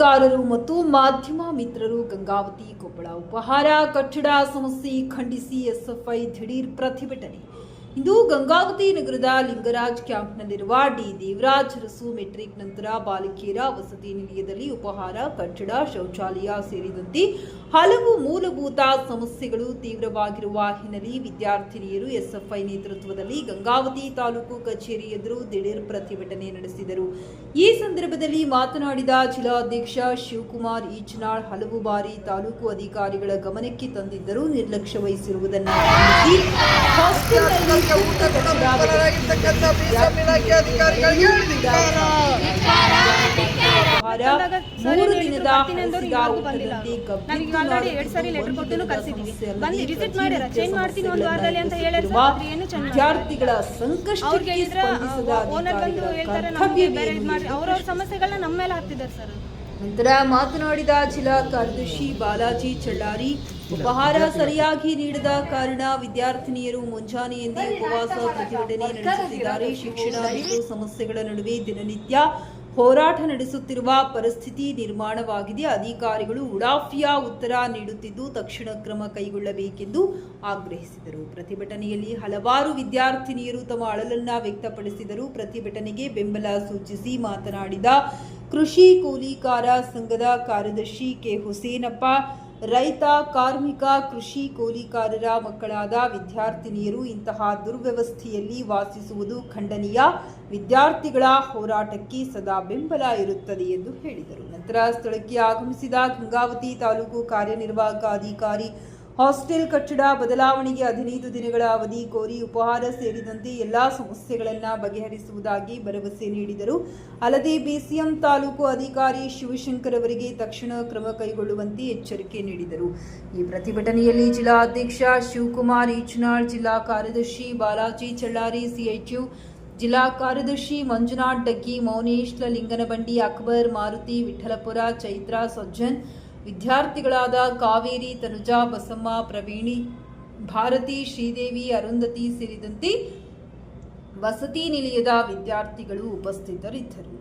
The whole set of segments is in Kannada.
ವರದಿಗಾರರು ಮತ್ತು ಮಾಧ್ಯಮ ಮಿತ್ರರು ಗಂಗಾವತಿ ಕೊಪ್ಪಳ ಉಪಹಾರ ಕಟ್ಟಡ ಸಮಸ್ಯೆ ಖಂಡಿಸಿ ಎಸ್ಎಫ್ಐ ದಿಢೀರ್ ಪ್ರತಿಭಟನೆ. ಇಂದು ಗಂಗಾವತಿ ನಗರದ ಲಿಂಗರಾಜ್ ಕ್ಯಾಂಪ್ನಲ್ಲಿರುವ ಡಿ ದೇವರಾಜ್ ಅರಸು ಮೆಟ್ರಿಕ್ ನಂತರ ಬಾಲಕಿಯರ ವಸತಿ ನಿಲಯದಲ್ಲಿ ಉಪಹಾರ ಕಟ್ಟಡ ಶೌಚಾಲಯ ಸೇರಿದಂತೆ ಹಲವು ಮೂಲಭೂತ ಸಮಸ್ಯೆಗಳು ತೀವ್ರವಾಗಿರುವ ಹಿನ್ನೆಲೆ ವಿದ್ಯಾರ್ಥಿನಿಯರು ಎಸ್ಎಫ್ಐ ನೇತೃತ್ವದಲ್ಲಿ ಗಂಗಾವತಿ ತಾಲೂಕು ಕಚೇರಿ ಎದುರು ದಿಢೀರ್ ಪ್ರತಿಭಟನೆ ನಡೆಸಿದರು. ಈ ಸಂದರ್ಭದಲ್ಲಿ ಮಾತನಾಡಿದ ಜಿಲ್ಲಾಧ್ಯಕ್ಷ ಶಿವಕುಮಾರ್ ಈಚನಾಳ್, ಹಲವು ಬಾರಿ ತಾಲೂಕು ಅಧಿಕಾರಿಗಳ ಗಮನಕ್ಕೆ ತಂದಿದ್ದರೂ ನಿರ್ಲಕ್ಷ್ಯ ವಹಿಸಿರುವುದನ್ನು ವಿದ್ಯಾರ್ಥಿಗಳ ಸಂಕಷ್ಟಕ್ಕೆ ಸಮಸ್ಯೆಗಳನ್ನ ನಮ್ಮ ಮೇಲೆ ಹಾಕ್ತಿದ್ದಾರೆ ಸರ್. ನಂತರ ಮಾತನಾಡಿದ ಜಿಲ್ಲಾ ಕಾರ್ಯದರ್ಶಿ ಬಾಲಾಜಿ ಚಳ್ಳಾರಿ, ಉಪಹಾರ ಸರಿಯಾಗಿ ನೀಡದ ಕಾರಣ ವಿದ್ಯಾರ್ಥಿನಿಯರು ಮುಂಜಾನೆಯಿಂದಲೇ ಉಪವಾಸ ಪ್ರತಿಭಟನೆ ನಡೆಸುತ್ತಿದ್ದಾರೆ. ಶಿಕ್ಷಣ ಮತ್ತು ಸಮಸ್ಯೆಗಳ ನಡುವೆ ದಿನನಿತ್ಯ ಹೋರಾಟ ನಡೆಸುತ್ತಿರುವ ಪರಿಸ್ಥಿತಿ ನಿರ್ಮಾಣವಾಗಿದೆ. ಅಧಿಕಾರಿಗಳು ಉಡಾಫಿಯ ಉತ್ತರ ನೀಡುತ್ತಿದ್ದು ತಕ್ಷಣ ಕ್ರಮ ಕೈಗೊಳ್ಳಬೇಕೆಂದು ಆಗ್ರಹಿಸಿದರು. ಪ್ರತಿಭಟನೆಯಲ್ಲಿ ಹಲವಾರು ವಿದ್ಯಾರ್ಥಿನಿಯರು ತಮ್ಮ ಅಳಲನ್ನ ವ್ಯಕ್ತಪಡಿಸಿದರು. ಪ್ರತಿಭಟನೆಗೆ ಬೆಂಬಲ ಸೂಚಿಸಿ ಮಾತನಾಡಿದ ಕೃಷಿ ಕೂಲಿಕಾರ ಸಂಘದ ಕಾರ್ಯದರ್ಶಿ ಕೆ ಹುಸೇನಪ್ಪ, ರೈತ, ಕಾರ್ಮಿಕ, ಕೃಷಿ ಕೂಲಿಕಾರರ ಮಕ್ಕಳಾದ ವಿದ್ಯಾರ್ಥಿನಿಯರು ಇಂತಹ ದುರ್ವ್ಯವಸ್ಥೆಯಲ್ಲಿ ವಾಸಿಸುವುದು ಖಂಡನೀಯ. ವಿದ್ಯಾರ್ಥಿಗಳ ಹೋರಾಟಕ್ಕೆ ಸದಾ ಬೆಂಬಲ ಇರುತ್ತದೆ ಎಂದು ಹೇಳಿದರು. ನಂತರ ಸ್ಥಳಕ್ಕೆ ಆಗಮಿಸಿದ ಗಂಗಾವತಿ ತಾಲೂಕು ಕಾರ್ಯನಿರ್ವಾಹಕ ಅಧಿಕಾರಿ ಹಾಸ್ಟೆಲ್ ಕಟ್ಟಡ ಬದಲಾವಣೆಗೆ 15 ದಿನಗಳ ಅವಧಿ ಕೋರಿ ಉಪಹಾರ ಸೇರಿದಂತೆ ಎಲ್ಲಾ ಸಮಸ್ಯೆಗಳನ್ನು ಬಗೆಹರಿಸುವುದಾಗಿ ಭರವಸೆ ನೀಡಿದರು. ಅಲ್ಲದೆ ಬಿಸಿಎಂ ತಾಲೂಕು ಅಧಿಕಾರಿ ಶಿವಶಂಕರ್ ಅವರಿಗೆ ತಕ್ಷಣ ಕ್ರಮ ಕೈಗೊಳ್ಳುವಂತೆ ಎಚ್ಚರಿಕೆ ನೀಡಿದರು. ಈ ಪ್ರತಿಭಟನೆಯಲ್ಲಿ ಜಿಲ್ಲಾಧ್ಯಕ್ಷ ಶಿವಕುಮಾರ್ ಈಚನಾಳ್, ಜಿಲ್ಲಾ ಕಾರ್ಯದರ್ಶಿ ಬಾಲಾಜಿ ಚಳ್ಳಾರಿ, ಸಿಐಟಿಯು ಜಿಲ್ಲಾ ಕಾರ್ಯದರ್ಶಿ ಮಂಜುನಾಥ್ ಡಗ್ಗಿ, ಮೌನೇಶ್ ಲಿಂಗನಬಂಡಿ, ಅಕ್ಬರ್, ಮಾರುತಿ, ವಿಠಲಪುರ, ಚೈತ್ರಾ, ಸಜ್ಜನ್, ವಿದ್ಯಾರ್ಥಿಗಳಾದ ಕಾವೇರಿ, ತನುಜಾ, ಬಸಮ್ಮ, ಪ್ರವೀಣಿ, ಭಾರತಿ, ಶ್ರೀದೇವಿ, ಅರುಂಧತಿ ಸೇರಿದಂತೆ ವಸತಿ ನಿಲಯದ ವಿದ್ಯಾರ್ಥಿಗಳು ಉಪಸ್ಥಿತರಿದ್ದರು.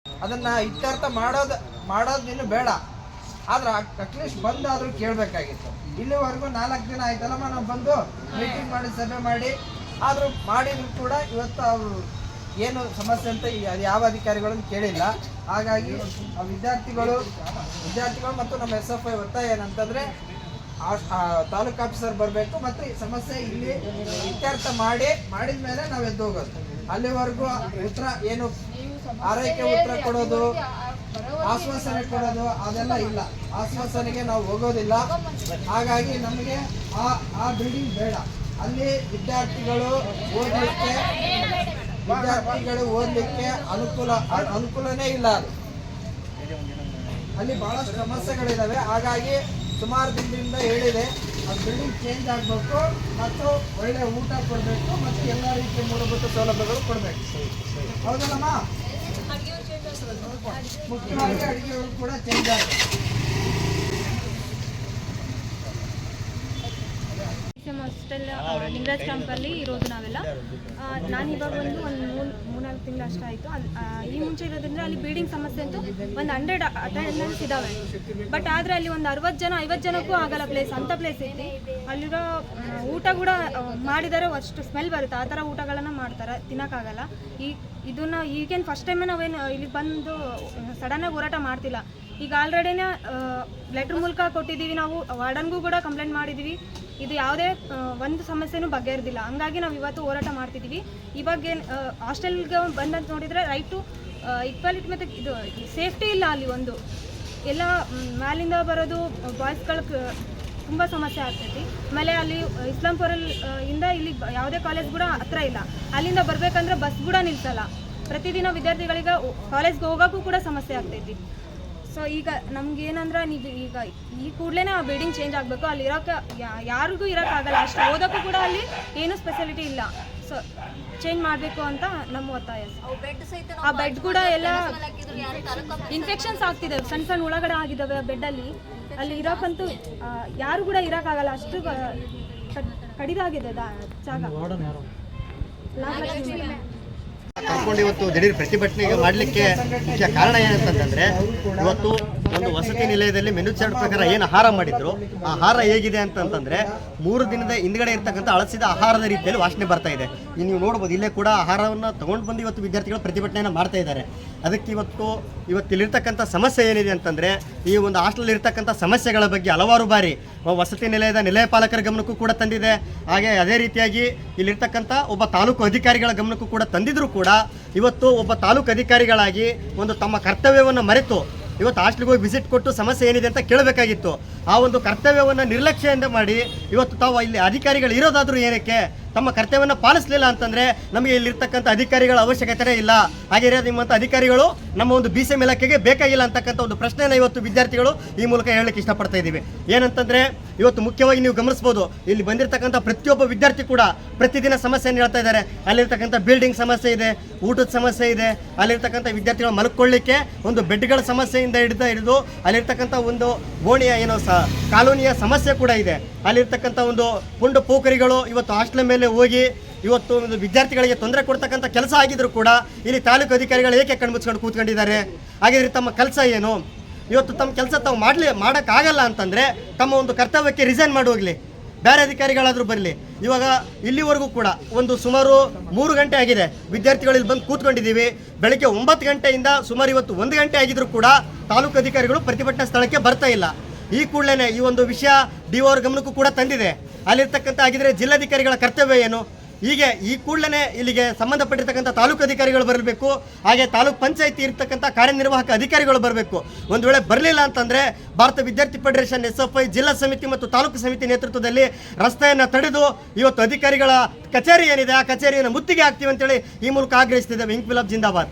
ಅದನ್ನ ಇತ್ಯರ್ಥ ಮಾಡೋದೇನು ಬೇಡ, ಆದ್ರೆ ಅಟ್ಲೀಸ್ಟ್ ಬಂದಾದ್ರೂ ಕೇಳಬೇಕಾಗಿತ್ತು. ಇಲ್ಲಿವರೆಗೂ 4 ದಿನ ಆಯ್ತಲ್ಲಮ್ಮ ನಾವು ಬಂದು ಮೀಟಿಂಗ್ ಮಾಡಿ ಸಭೆ ಮಾಡಿ ಆದರೂ ಮಾಡಿದ್ರು ಕೂಡ ಇವತ್ತು ಅವರು ಏನು ಸಮಸ್ಯೆ ಅಂತ ಯಾವ ಅಧಿಕಾರಿಗಳನ್ನು ಕೇಳಿಲ್ಲ. ಹಾಗಾಗಿ ವಿದ್ಯಾರ್ಥಿಗಳು ಮತ್ತು ನಮ್ಮ SFI ಒತ್ತಾಯ ಏನಂತಂದರೆ ತಾಲೂಕು ಆಫೀಸರ್ ಬರಬೇಕು ಮತ್ತು ಈ ಸಮಸ್ಯೆ ಇಲ್ಲಿ ಇತ್ಯರ್ಥ ಮಾಡಿದ ಮೇಲೆ ನಾವು ಎದ್ದು ಹೋಗೋದು. ಅಲ್ಲಿವರೆಗೂ ಉತ್ತರ ಏನು ಆರೈಕೆ ಉತ್ತರ ಕೊಡೋದು, ಆಶ್ವಾಸನೆ ಕೊಡೋದು ಅದೆಲ್ಲ ಇಲ್ಲ. ಆಶ್ವಾಸನೆಗೆ ನಾವು ಹೋಗೋದಿಲ್ಲ. ಹಾಗಾಗಿ ನಮಗೆ ಆ ಬಿಲ್ಡಿಂಗ್ ಬೇಡ. ಅಲ್ಲಿ ವಿದ್ಯಾರ್ಥಿಗಳು ಓದಲಿಕ್ಕೆ ಅನುಕೂಲನೇ ಇಲ್ಲ. ಅಲ್ಲಿ ಬಹಳಷ್ಟು ಸಮಸ್ಯೆಗಳಿದ್ದಾವೆ. ಹಾಗಾಗಿ ಸುಮಾರು ದಿನದಿಂದ ಹೇಳಿದೆ, ಅದು ಬಿಲ್ಡಿಂಗ್ ಚೇಂಜ್ ಆಗಬೇಕು ಮತ್ತು ಒಳ್ಳೆ ಊಟ ಕೊಡಬೇಕು ಮತ್ತು ಎಲ್ಲ ರೀತಿಯ ಮೂಲಭೂತ ಸೌಲಭ್ಯಗಳು ಕೊಡಬೇಕು. ಹೌದಲ್ಲಮ್ಮ? ಮುಖ್ಯವಾಗಿ ಅಡುಗೆಗಳು ಕೂಡ ಚೇಂಜ್ ಆಗಬೇಕು. ಹಾಸ್ಟೆಲ್ ಲಿಂಗರಾಜ್ ಕ್ಯಾಂಪಲ್ಲಿ ಇರೋದು ನಾವೆಲ್ಲ. ನಾನು ಇವಾಗ ಒಂದು 3-4 ತಿಂಗಳು ಅಷ್ಟೇ ಆಯಿತು. ಈ ಮುಂಚೆ ಇರೋದ್ರಿಂದ ಅಲ್ಲಿ ಬಿಲ್ಡಿಂಗ್ ಸಮಸ್ಯೆ ಅಂತೂ ಒಂದು 100 ಅಟೆಂಡೆನ್ಸ್ ಇದ್ದಾವೆ. ಬಟ್ ಆದರೆ ಅಲ್ಲಿ ಒಂದು 50 ಜನಕ್ಕೂ ಆಗಲ್ಲ ಪ್ಲೇಸ್, ಅಂಥ ಪ್ಲೇಸ್ ಐತಿ. ಅಲ್ಲಿರೋ ಊಟ ಕೂಡ ಮಾಡಿದರೆ ಅಷ್ಟು ಸ್ಮೆಲ್ ಬರುತ್ತೆ. ಆ ಥರ ಊಟಗಳನ್ನು ಮಾಡ್ತಾರೆ, ತಿನ್ನೋಕ್ಕಾಗಲ್ಲ. ಇದನ್ನು ಈಗೇನು ಫಸ್ಟ್ ಟೈಮೇ ನಾವೇನು ಇಲ್ಲಿ ಬಂದು ಸಡನ್ನಾಗಿ ಹೋರಾಟ ಮಾಡ್ತಿಲ್ಲ. ಈಗ ಆಲ್ರೆಡಿನೇ ಲೆಟ್ರ್ ಮೂಲಕ ಕೊಟ್ಟಿದ್ದೀವಿ. ನಾವು ವಾರ್ಡನ್ಗೂ ಕೂಡ ಕಂಪ್ಲೇಂಟ್ ಮಾಡಿದ್ದೀವಿ. ಇದು ಯಾವುದೇ ಒಂದು ಸಮಸ್ಯೆನೂ ಬಗೆಹರಿದಿಲ್ಲ. ಹಂಗಾಗಿ ನಾವು ಇವತ್ತು ಹೋರಾಟ ಮಾಡ್ತಿದ್ದೀವಿ. ಇವಾಗ ಹಾಸ್ಟೆಲ್ಗೆ ಬಂದಂತ ನೋಡಿದರೆ ರೈಟ್ ಟು ಈಕ್ವಾಲಿಟಿ ಮತ್ತು ಇದು ಸೇಫ್ಟಿ ಇಲ್ಲ. ಅಲ್ಲಿ ಒಂದು ಎಲ್ಲ ಮ್ಯಾಲಿಂದ ಬರೋದು ಬಾಯ್ಸ್ಗಳು ತುಂಬ ಸಮಸ್ಯೆ ಆಗ್ತೈತಿ. ಆಮೇಲೆ ಅಲ್ಲಿ ಇಸ್ಲಾಂಪುರಿಂದ ಇಲ್ಲಿ ಯಾವುದೇ ಕಾಲೇಜ್ ಕೂಡ ಹತ್ರ ಇಲ್ಲ. ಅಲ್ಲಿಂದ ಬರಬೇಕಂದ್ರೆ ಬಸ್ ಕೂಡ ನಿಲ್ಸಲ್ಲ. ಪ್ರತಿದಿನ ವಿದ್ಯಾರ್ಥಿಗಳಿಗೆ ಕಾಲೇಜ್ಗೆ ಹೋಗೋಕ್ಕೂ ಕೂಡ ಸಮಸ್ಯೆ ಆಗ್ತೈತಿ. ಸೊ ಈಗ ನಮ್ಗೇನಂದ್ರೆ ನೀವು ಈಗ ಈ ಕೂಡಲೇ ಆ ಬಿಲ್ಡಿಂಗ್ ಚೇಂಜ್ ಆಗಬೇಕು. ಅಲ್ಲಿ ಇರೋಕ್ಕೆ ಯಾರಿಗೂ ಇರೋಕ್ಕಾಗಲ್ಲ. ಅಷ್ಟು ಓದೋಕ್ಕೂ ಕೂಡ ಅಲ್ಲಿ ಏನೂ ಸ್ಪೆಷಾಲಿಟಿ ಇಲ್ಲ. ಸೊ ಚೇಂಜ್ ಮಾಡಬೇಕು ಅಂತ ನಮ್ಮ ಒತ್ತಾಯ. ಆ ಬೆಡ್ ಕೂಡ ಎಲ್ಲ ಇನ್ಫೆಕ್ಷನ್ಸ್ ಆಗ್ತಿದ್ದಾವೆ, ಸಣ್ಣ ಒಳಗಡೆ ಆಗಿದ್ದಾವೆ ಬೆಡ್ಡಲ್ಲಿ. ಅಲ್ಲಿ ಇರೋಕ್ಕಂತೂ ಯಾರು ಕೂಡ ಇರೋಕ್ಕಾಗಲ್ಲ, ಅಷ್ಟು ಕಡಿದಾಗಿದೆ ಜಾಗ. ಕರ್ಕೊಂಡು ಇವತ್ತು ದಿಢೀರ್ ಪ್ರತಿಭಟನೆ ಮಾಡಲಿಕ್ಕೆ ಮುಖ್ಯ ಕಾರಣ ಏನಂತಂದ್ರೆ ಇವತ್ತು ಒಂದು ವಸತಿ ನಿಲಯದಲ್ಲಿ ಮೆನು ಚಾರ್ಟ್ ಪ್ರಕಾರ ಏನು ಆಹಾರ ಮಾಡಿದ್ರು ಆ ಆಹಾರ ಹೇಗಿದೆ ಅಂತಂತಂದ್ರೆ 3 ದಿನದ ಹಿಂದ್ಗಡೆ ಇರ್ತಕ್ಕಂಥ ಅಳಸಿದ ಆಹಾರದ ರೀತಿಯಲ್ಲಿ ವಾಸನೆ ಬರ್ತಾ ಇದೆ. ನೀವು ನೋಡ್ಬೋದು ಇಲ್ಲೇ ಕೂಡ ಆಹಾರವನ್ನು ತಗೊಂಡು ಬಂದು ಇವತ್ತು ವಿದ್ಯಾರ್ಥಿಗಳು ಪ್ರತಿಭಟನೆಯನ್ನು ಮಾಡ್ತಾ ಇದ್ದಾರೆ. ಅದಕ್ಕೆ ಇವತ್ತಿಲ್ಲಿರ್ತಕ್ಕಂಥ ಸಮಸ್ಯೆ ಏನಿದೆ ಅಂತಂದ್ರೆ ಈ ಒಂದು ಹಾಸ್ಟೆಲ್ ಇರ್ತಕ್ಕಂಥ ಸಮಸ್ಯೆಗಳ ಬಗ್ಗೆ ಹಲವಾರು ಬಾರಿ ವಸತಿ ನಿಲಯದ ನಿಲಯ ಪಾಲಕರ ಗಮನಕ್ಕೂ ಕೂಡ ತಂದಿದೆ. ಹಾಗೆ ಅದೇ ರೀತಿಯಾಗಿ ಇಲ್ಲಿರ್ತಕ್ಕಂಥ ಒಬ್ಬ ತಾಲೂಕು ಅಧಿಕಾರಿಗಳ ಗಮನಕ್ಕೂ ಕೂಡ ತಂದಿದ್ರು ಕೂಡ ಇವತ್ತು ಒಬ್ಬ ತಾಲೂಕು ಅಧಿಕಾರಿಗಳಾಗಿ ಒಂದು ತಮ್ಮ ಕರ್ತವ್ಯವನ್ನು ಮರೆತು ಇವತ್ತು ಹಾಸ್ಟೆಲ್ಗೆ ಹೋಗಿ ವಿಸಿಟ್ ಕೊಟ್ಟು ಸಮಸ್ಯೆ ಏನಿದೆ ಅಂತ ಕೇಳಬೇಕಾಗಿತ್ತು. ಆ ಒಂದು ಕರ್ತವ್ಯವನ್ನು ನಿರ್ಲಕ್ಷ್ಯದಿಂದ ಮಾಡಿ ಇವತ್ತು ತಾವು ಇಲ್ಲಿ ಅಧಿಕಾರಿಗಳು ಇರೋದಾದರೂ ಏನಕ್ಕೆ ತಮ್ಮ ಕರ್ತವ್ಯವನ್ನು ಪಾಲಿಸಲಿಲ್ಲ ಅಂತಂದರೆ ನಮಗೆ ಇಲ್ಲಿರ್ತಕ್ಕಂಥ ಅಧಿಕಾರಿಗಳ ಅವಶ್ಯಕತೆ ಇಲ್ಲ. ಹಾಗೆ ನಿಮ್ಮಂಥ ಅಧಿಕಾರಿಗಳು ನಮ್ಮ ಒಂದು BCM ಇಲಾಖೆಗೆ ಬೇಕಾಗಿಲ್ಲ ಅಂತಕ್ಕಂಥ ಒಂದು ಪ್ರಶ್ನೆಯನ್ನು ಇವತ್ತು ವಿದ್ಯಾರ್ಥಿಗಳು ಈ ಮೂಲಕ ಹೇಳಲಿಕ್ಕೆ ಇಷ್ಟಪಡ್ತಾ ಇದ್ದೀವಿ. ಏನಂತಂದರೆ ಇವತ್ತು ಮುಖ್ಯವಾಗಿ ನೀವು ಗಮನಿಸ್ಬೋದು ಇಲ್ಲಿ ಬಂದಿರತಕ್ಕಂಥ ಪ್ರತಿಯೊಬ್ಬ ವಿದ್ಯಾರ್ಥಿ ಕೂಡ ಪ್ರತಿದಿನ ಸಮಸ್ಯೆಯನ್ನು ಹೇಳ್ತಾ ಇದ್ದಾರೆ. ಅಲ್ಲಿರ್ತಕ್ಕಂಥ ಬಿಲ್ಡಿಂಗ್ ಸಮಸ್ಯೆ ಇದೆ, ಊಟದ ಸಮಸ್ಯೆ ಇದೆ, ಅಲ್ಲಿರ್ತಕ್ಕಂಥ ವಿದ್ಯಾರ್ಥಿಗಳು ಮಲ್ಕೊಳ್ಳಿಕ್ಕೆ ಒಂದು ಬೆಡ್ಗಳ ಸಮಸ್ಯೆಯಿಂದ ಹಿಡಿದು ಅಲ್ಲಿರ್ತಕ್ಕಂಥ ಒಂದು ಓಣಿಯ ಕಾಲೋನಿಯ ಸಮಸ್ಯೆ ಕೂಡ ಇದೆ. ಅಲ್ಲಿರ್ತಕ್ಕಂಥ ಒಂದು ಪುಂಡು ಪೋಖರಿಗಳು ಇವತ್ತು ಹಾಸ್ಟೆಲ್ ಮೇಲೆ ಹೋಗಿ ಇವತ್ತು ಒಂದು ವಿದ್ಯಾರ್ಥಿಗಳಿಗೆ ತೊಂದರೆ ಕೊಡ್ತಕ್ಕಂಥ ಕೆಲಸ ಆಗಿದ್ರು ಕೂಡ ಇಲ್ಲಿ ತಾಲೂಕು ಅಧಿಕಾರಿಗಳು ಏಕೆ ಕಣ್ಮುಚ್ಕೊಂಡು ಕೂತ್ಕೊಂಡಿದ್ದಾರೆ? ಹಾಗಿದ್ರೆ ತಮ್ಮ ಕೆಲಸ ಏನು? ಇವತ್ತು ತಮ್ಮ ಕೆಲಸ ತಾವು ಮಾಡೋಕ್ಕಾಗಲ್ಲ ಅಂತಂದರೆ ತಮ್ಮ ಒಂದು ಕರ್ತವ್ಯಕ್ಕೆ ರಿಸೈನ್ ಮಾಡಿ ಹೋಗಲಿ, ಬೇರೆ ಅಧಿಕಾರಿಗಳಾದರೂ ಬರಲಿ. ಇವಾಗ ಇಲ್ಲಿವರೆಗೂ ಕೂಡ ಒಂದು ಸುಮಾರು 3 ಗಂಟೆ ಆಗಿದೆ, ವಿದ್ಯಾರ್ಥಿಗಳು ಇಲ್ಲಿ ಬಂದು ಕೂತ್ಕೊಂಡಿದ್ದೀವಿ. ಬೆಳಗ್ಗೆ 9 ಗಂಟೆಯಿಂದ ಸುಮಾರು ಇವತ್ತು 1 ಗಂಟೆ ಆಗಿದ್ರು ಕೂಡ ತಾಲೂಕು ಅಧಿಕಾರಿಗಳು ಪ್ರತಿಭಟನಾ ಸ್ಥಳಕ್ಕೆ ಬರ್ತಾ ಇಲ್ಲ. ಈ ಕೂಡಲೇ ಈ ಒಂದು ವಿಷಯ DO ಅವ್ರ ಗಮನಕ್ಕೂ ಕೂಡ ತಂದಿದೆ. ಅಲ್ಲಿರ್ತಕ್ಕಂಥ ಆಗಿದ್ರೆ ಜಿಲ್ಲಾಧಿಕಾರಿಗಳ ಕರ್ತವ್ಯ ಏನು? ಹೀಗೆ ಈ ಕೂಡಲೇ ಇಲ್ಲಿಗೆ ಸಂಬಂಧಪಟ್ಟಿರ್ತಕ್ಕಂಥ ತಾಲೂಕು ಅಧಿಕಾರಿಗಳು ಬರಬೇಕು, ಹಾಗೆ ತಾಲೂಕು ಪಂಚಾಯತಿ ಇರ್ತಕ್ಕಂಥ ಕಾರ್ಯನಿರ್ವಾಹಕ ಅಧಿಕಾರಿಗಳು ಬರಬೇಕು. ಒಂದು ವೇಳೆ ಬರಲಿಲ್ಲ ಅಂತಂದರೆ ಭಾರತ ವಿದ್ಯಾರ್ಥಿ ಫೆಡರೇಷನ್ SFI ಜಿಲ್ಲಾ ಸಮಿತಿ ಮತ್ತು ತಾಲೂಕು ಸಮಿತಿ ನೇತೃತ್ವದಲ್ಲಿ ರಸ್ತೆಯನ್ನು ತಡೆದು ಇವತ್ತು ಅಧಿಕಾರಿಗಳ ಕಚೇರಿ ಏನಿದೆ ಆ ಕಚೇರಿಯನ್ನು ಮುತ್ತಿಗೆ ಹಾಕ್ತೀವಿ ಅಂತೇಳಿ ಈ ಮೂಲಕ ಆಗ್ರಹಿಸ್ತಿದ್ದೇವೆ. ಇಂಕ್ವಿಲಾಬ್ ಜಿಂದಾಬಾದ್.